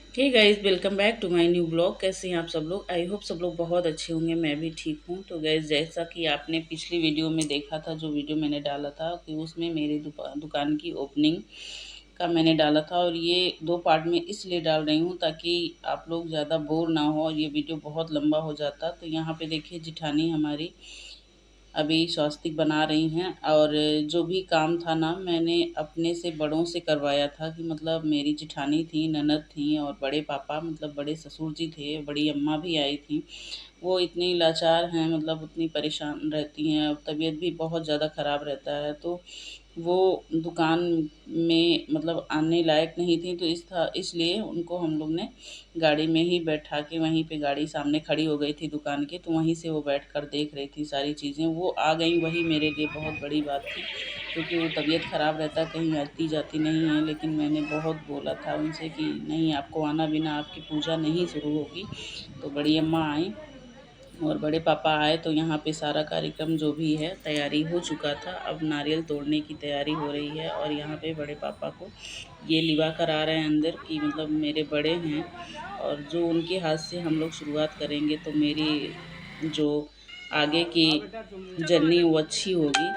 Hey guys, welcome back to my new blog. कैसे हैं आप सब लोग? आई होप सब लोग बहुत अच्छे होंगे। मैं भी ठीक हूँ। तो गाइस, जैसा कि आपने पिछली वीडियो में देखा था, जो वीडियो मैंने डाला था कि उसमें मेरी दुकान की ओपनिंग का मैंने डाला था, और ये 2 पार्ट में इसलिए डाल रही हूँ ताकि आप लोग ज़्यादा बोर ना हो और ये वीडियो बहुत लंबा हो जाता। तो यहाँ पे देखिए, जिठानी हमारी अभी स्वास्तिक बना रही हैं, और जो भी काम था ना, मैंने अपने से बड़ों से करवाया था। कि मतलब मेरी जेठानी थी, ननद थी, और बड़े पापा मतलब बड़े ससुर जी थे, बड़ी अम्मा भी आई थी। वो इतनी लाचार हैं, मतलब उतनी परेशान रहती हैं, और तबीयत भी बहुत ज़्यादा ख़राब रहता है। तो वो दुकान में मतलब आने लायक नहीं थी, तो इसलिए उनको हम लोग ने गाड़ी में ही बैठा के, वहीं पे गाड़ी सामने खड़ी हो गई थी दुकान के, तो वहीं से वो बैठकर देख रही थी सारी चीज़ें। वो आ गई, वही मेरे लिए बहुत बड़ी बात थी, क्योंकि वो तबीयत ख़राब रहता, कहीं आती जाती नहीं है। लेकिन मैंने बहुत बोला था उनसे कि नहीं, आपको आना, बिना आपकी पूजा नहीं शुरू होगी। तो बड़ी अम्मा आई और बड़े पापा आए, तो यहाँ पे सारा कार्यक्रम जो भी है तैयारी हो चुका था। अब नारियल तोड़ने की तैयारी हो रही है, और यहाँ पे बड़े पापा को ये लिवा कर आ रहे हैं अंदर, कि मतलब मेरे बड़े हैं, और जो उनके हाथ से हम लोग शुरुआत करेंगे तो मेरी जो आगे की जर्नी वो अच्छी होगी,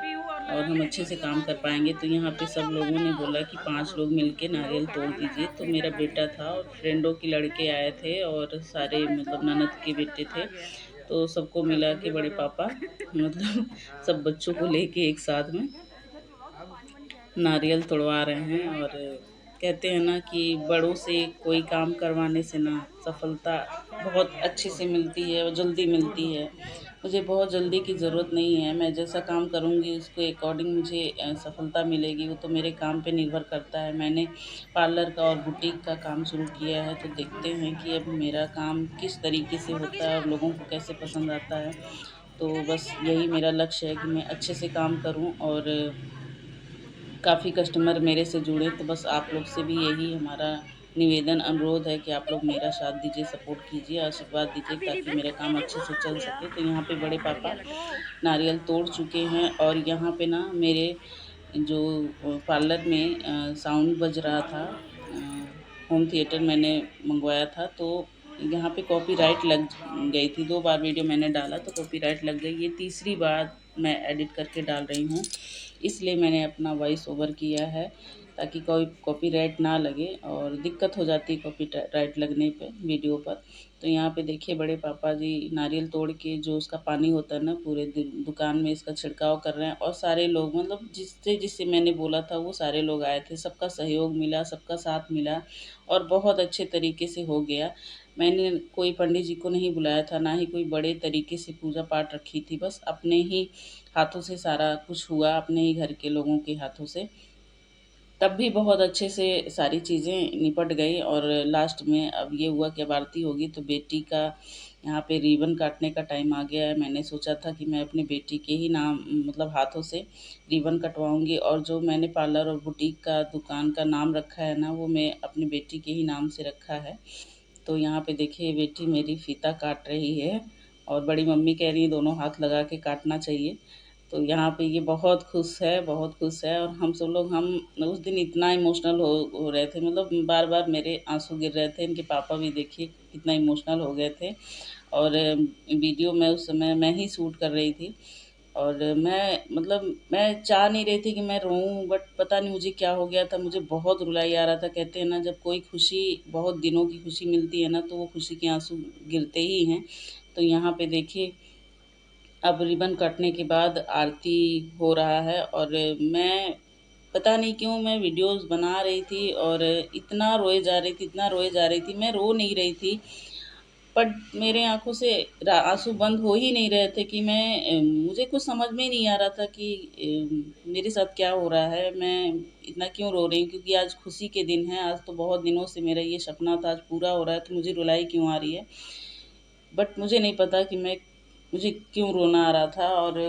और हम अच्छे से काम कर पाएंगे। तो यहाँ पे सब लोगों ने बोला कि 5 लोग मिलके नारियल तोड़ दीजिए। तो मेरा बेटा था, और फ्रेंडों के लड़के आए थे, और सारे मतलब ननद के बेटे थे। तो सबको मिला के बड़े पापा मतलब सब बच्चों को लेके एक साथ में नारियल तोड़वा रहे हैं। और कहते हैं ना कि बड़ों से कोई काम करवाने से ना सफलता बहुत अच्छे से मिलती है और जल्दी मिलती है। मुझे बहुत जल्दी की ज़रूरत नहीं है। मैं जैसा काम करूँगी उसके अकॉर्डिंग मुझे सफलता मिलेगी। वो तो मेरे काम पे निर्भर करता है। मैंने पार्लर का और बुटीक का काम शुरू किया है, तो देखते हैं कि अब मेरा काम किस तरीके से होता है और लोगों को कैसे पसंद आता है। तो बस यही मेरा लक्ष्य है कि मैं अच्छे से काम करूँ, और काफ़ी कस्टमर मेरे से जुड़े। तो बस आप लोग से भी यही हमारा निवेदन, अनुरोध है कि आप लोग मेरा साथ दीजिए, सपोर्ट कीजिए, आशीर्वाद दीजिए, ताकि मेरा काम अच्छे से चल सके। तो यहाँ पे बड़े पापा नारियल तोड़ चुके हैं, और यहाँ पे ना मेरे जो पार्लर में साउंड बज रहा था, होम थिएटर मैंने मंगवाया था, तो यहाँ पे कॉपीराइट लग गई थी। 2 बार वीडियो मैंने डाला तो कॉपीराइट लग गई। ये तीसरी बार मैं एडिट करके डाल रही हूँ, इसलिए मैंने अपना वॉइस ओवर किया है, ताकि कोई कॉपीराइट ना लगे, और दिक्कत हो जाती है कॉपीराइट लगने पे वीडियो पर। तो यहाँ पे देखिए, बड़े पापा जी नारियल तोड़ के जो उसका पानी होता है ना, पूरे दुकान में इसका छिड़काव कर रहे हैं। और सारे लोग मतलब जिससे जिससे मैंने बोला था वो सारे लोग आए थे, सबका सहयोग मिला, सबका साथ मिला, और बहुत अच्छे तरीके से हो गया। मैंने कोई पंडित जी को नहीं बुलाया था, ना ही कोई बड़े तरीके से पूजा पाठ रखी थी। बस अपने ही हाथों से सारा कुछ हुआ, अपने ही घर के लोगों के हाथों से। तब भी बहुत अच्छे से सारी चीज़ें निपट गई, और लास्ट में अब ये हुआ कि अब आरती होगी, तो बेटी का यहाँ पे रिबन काटने का टाइम आ गया है। मैंने सोचा था कि मैं अपनी बेटी के ही नाम मतलब हाथों से रिबन कटवाऊँगी, और जो मैंने पार्लर और बुटीक का दुकान का नाम रखा है ना, वो मैं अपनी बेटी के ही नाम से रखा है। तो यहाँ पे देखिए, बेटी मेरी फ़ीता काट रही है, और बड़ी मम्मी कह रही है दोनों हाथ लगा के काटना चाहिए। तो यहाँ पे ये बहुत खुश है, बहुत खुश है। और हम सब लोग, हम उस दिन इतना इमोशनल हो रहे थे, मतलब बार-बार मेरे आँसू गिर रहे थे। इनके पापा भी देखिए कितना इमोशनल हो गए थे। और वीडियो मैं उस समय मैं ही शूट कर रही थी, और मैं मतलब मैं चाह नहीं रही थी कि मैं रोऊँ, बट पता नहीं मुझे क्या हो गया था, मुझे बहुत रुलाई आ रहा था। कहते हैं ना, जब कोई खुशी, बहुत दिनों की खुशी मिलती है ना, तो वो खुशी के आँसू गिरते ही हैं। तो यहाँ पे देखिए, अब रिबन कटने के बाद आरती हो रहा है, और मैं पता नहीं क्यों मैं वीडियोज़ बना रही थी, और इतना रोए जा रही थी, इतना रोए जा रही थी। मैं रो नहीं रही थी, बट मेरे आँखों से आँसू बंद हो ही नहीं रहे थे, कि मुझे कुछ समझ में ही नहीं आ रहा था कि मेरे साथ क्या हो रहा है, मैं इतना क्यों रो रही हूँ। क्योंकि आज खुशी के दिन है, आज तो बहुत दिनों से मेरा ये सपना था, आज पूरा हो रहा है, तो मुझे रुलाई क्यों आ रही है। बट मुझे नहीं पता कि मुझे क्यों रोना आ रहा था। और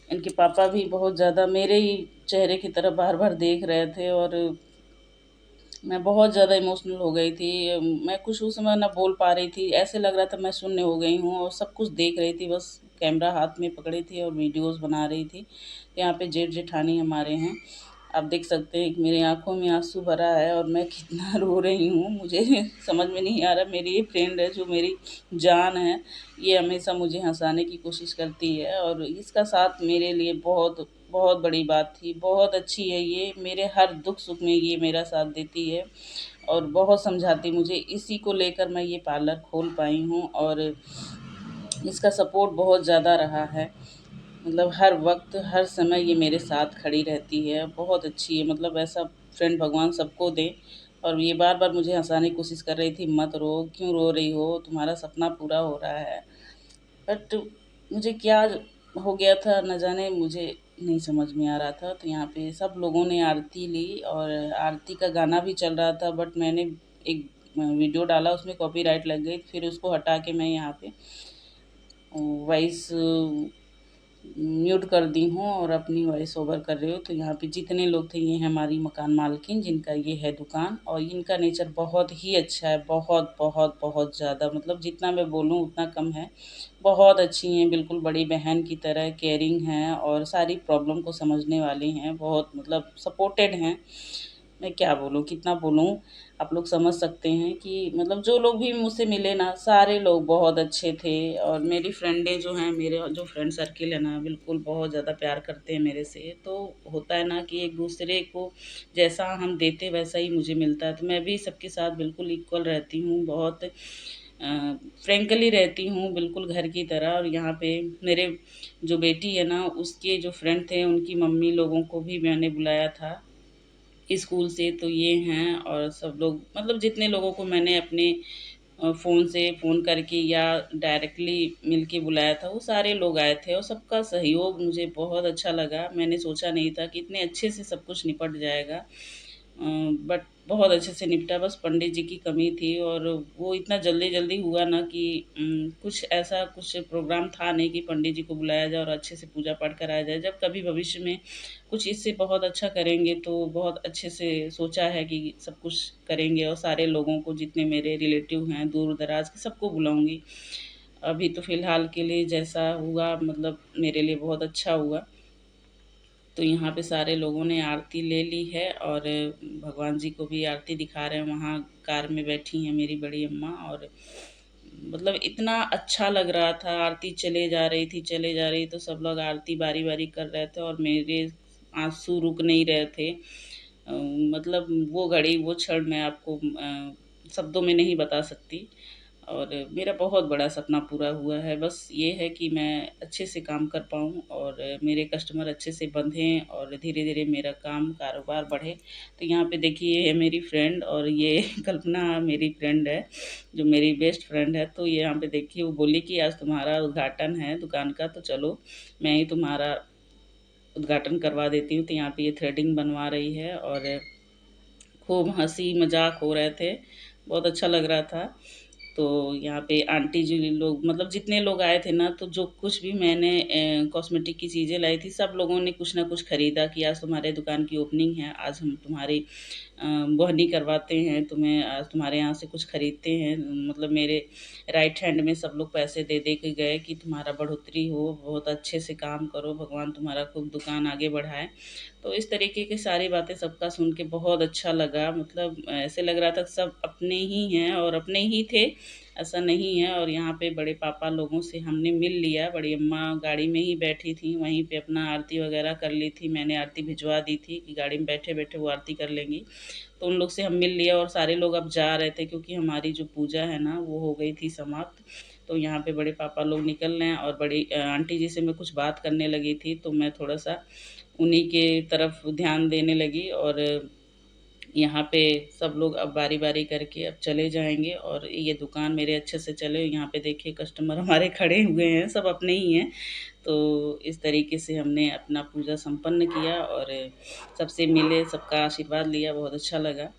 इनके पापा भी बहुत ज़्यादा मेरे ही चेहरे की तरफ बार-बार देख रहे थे, और मैं बहुत ज़्यादा इमोशनल हो गई थी। मैं कुछ उस समय ना बोल पा रही थी, ऐसे लग रहा था मैं शून्य हो गई हूँ, और सब कुछ देख रही थी, बस कैमरा हाथ में पकड़ी थी और वीडियोज़ बना रही थी। यहाँ पे जेठ-जेठानी हमारे हैं, आप देख सकते हैं कि मेरी आँखों में आँसू भरा है और मैं कितना रो रही हूँ। मुझे समझ में नहीं आ रहा, मेरी ये फ्रेंड है जो मेरी जान है, ये हमेशा मुझे हँसाने की कोशिश करती है और इसका साथ मेरे लिए बहुत बहुत बड़ी बात थी। बहुत अच्छी है ये, मेरे हर दुख-सुख में ये मेरा साथ देती है और बहुत समझाती मुझे। इसी को लेकर मैं ये पार्लर खोल पाई हूँ और इसका सपोर्ट बहुत ज़्यादा रहा है। मतलब हर वक़्त, हर समय ये मेरे साथ खड़ी रहती है, बहुत अच्छी है। मतलब ऐसा फ्रेंड भगवान सबको दे। और ये बार-बार मुझे हँसाने की कोशिश कर रही थी, "मत रो, क्यों रो रही हो? तुम्हारा सपना पूरा हो रहा है।" बट मुझे क्या हो गया था न जाने, मुझे नहीं समझ में आ रहा था। तो यहाँ पे सब लोगों ने आरती ली और आरती का गाना भी चल रहा था, बट मैंने एक वीडियो डाला, उसमें कॉपीराइट लग गई। फिर उसको हटा के मैं यहाँ पे वॉइस म्यूट कर दी हूँ और अपनी वॉइस ओवर कर रही हूँ। तो यहाँ पे जितने लोग थे, ये हैं हमारी मकान मालकिन, जिनका ये है दुकान और इनका नेचर बहुत ही अच्छा है, बहुत बहुत बहुत ज़्यादा। मतलब जितना मैं बोलूँ उतना कम है। बहुत अच्छी हैं, बिल्कुल बड़ी बहन की तरह केयरिंग हैं और सारी प्रॉब्लम को समझने वाली हैं, बहुत मतलब सपोर्टेड हैं। मैं क्या बोलूँ, कितना बोलूँ, आप लोग समझ सकते हैं कि मतलब जो लोग भी मुझसे मिले ना, सारे लोग बहुत अच्छे थे और मेरी फ्रेंडें जो हैं, मेरे जो फ्रेंड सर्किल है ना, बिल्कुल बहुत ज़्यादा प्यार करते हैं मेरे से। तो होता है ना कि एक-दूसरे को जैसा हम देते वैसा ही मुझे मिलता है, तो मैं भी सबके साथ बिल्कुल इक्वल रहती हूँ, बहुत फ्रैंकली रहती हूँ, बिल्कुल घर की तरह। और यहाँ पे मेरे जो बेटी है ना, उसके जो फ्रेंड थे, उनकी मम्मी लोगों को भी मैंने बुलाया था स्कूल से। तो ये हैं और सब लोग, मतलब जितने लोगों को मैंने अपने फ़ोन से फ़ोन करके या डायरेक्टली मिल के बुलाया था, वो सारे लोग आए थे और सबका सहयोग मुझे बहुत अच्छा लगा। मैंने सोचा नहीं था कि इतने अच्छे से सब कुछ निपट जाएगा। बट बहुत अच्छे से निपटा, बस पंडित जी की कमी थी और वो इतना जल्दी-जल्दी हुआ ना कि कुछ ऐसा कुछ प्रोग्राम था नहीं कि पंडित जी को बुलाया जाए और अच्छे से पूजा-पाठ कराया जाए। जब कभी भविष्य में कुछ इससे बहुत अच्छा करेंगे तो बहुत अच्छे से सोचा है कि सब कुछ करेंगे और सारे लोगों को, जितने मेरे रिलेटिव हैं दूर-दराज के, सबको बुलाऊँगी। अभी तो फ़िलहाल के लिए जैसा हुआ, मतलब मेरे लिए बहुत अच्छा हुआ। तो यहाँ पे सारे लोगों ने आरती ले ली है और भगवान जी को भी आरती दिखा रहे हैं। वहाँ कार में बैठी हैं मेरी बड़ी अम्मा और मतलब इतना अच्छा लग रहा था, आरती चले जा रही तो सब लोग आरती बारी-बारी कर रहे थे और मेरे आँसू रुक नहीं रहे थे। मतलब वो घड़ी, वो क्षण मैं आपको शब्दों में नहीं बता सकती। और मेरा बहुत बड़ा सपना पूरा हुआ है। बस ये है कि मैं अच्छे से काम कर पाऊँ और मेरे कस्टमर अच्छे से बंधें और धीरे-धीरे मेरा काम कारोबार बढ़े। तो यहाँ पे देखिए, ये है मेरी फ्रेंड और ये कल्पना मेरी फ्रेंड है, जो मेरी बेस्ट फ्रेंड है। तो ये यहाँ पे देखिए, वो बोली कि आज तुम्हारा उद्घाटन है दुकान का, तो चलो मैं ही तुम्हारा उद्घाटन करवा देती हूँ। तो यहाँ पे ये थ्रेडिंग बनवा रही है और खूब हँसी-मज़ाक हो रहे थे, बहुत अच्छा लग रहा था। तो यहाँ पे आंटी जी लोग, मतलब जितने लोग आए थे ना, तो जो कुछ भी मैंने कॉस्मेटिक की चीज़ें लाई थी, सब लोगों ने कुछ ना कुछ खरीदा कि आज तुम्हारे दुकान की ओपनिंग है, आज हम तुम्हारी बोहनी करवाते हैं, तुम्हें आज तुम्हारे यहाँ से कुछ खरीदते हैं। मतलब मेरे राइट हैंड में सब लोग पैसे दे दे के गए कि तुम्हारा बढ़ोतरी हो, बहुत अच्छे से काम करो, भगवान तुम्हारा खूब दुकान आगे बढ़ाए। तो इस तरीके की सारी बातें सबका सुन के बहुत अच्छा लगा। मतलब ऐसे लग रहा था कि सब अपने ही हैं और अपने ही थे, ऐसा नहीं है। और यहाँ पे बड़े पापा लोगों से हमने मिल लिया, बड़ी अम्मा गाड़ी में ही बैठी थी, वहीं पे अपना आरती वगैरह कर ली थी। मैंने आरती भिजवा दी थी कि गाड़ी में बैठे-बैठे वो आरती कर लेंगी। तो उन लोग से हम मिल लिया और सारे लोग अब जा रहे थे क्योंकि हमारी जो पूजा है ना, वो हो गई थी समाप्त। तो यहाँ पे बड़े पापा लोग निकल रहे हैं और बड़ी आंटी जी से मैं कुछ बात करने लगी थी, तो मैं थोड़ा-सा उन्हीं के तरफ ध्यान देने लगी और यहाँ पे सब लोग अब बारी-बारी करके अब चले जाएँगे और ये दुकान मेरे अच्छे से चले। यहाँ पे देखिए कस्टमर हमारे खड़े हुए हैं, सब अपने ही हैं। तो इस तरीके से हमने अपना पूजा संपन्न किया और सबसे मिले, सबका आशीर्वाद लिया, बहुत अच्छा लगा।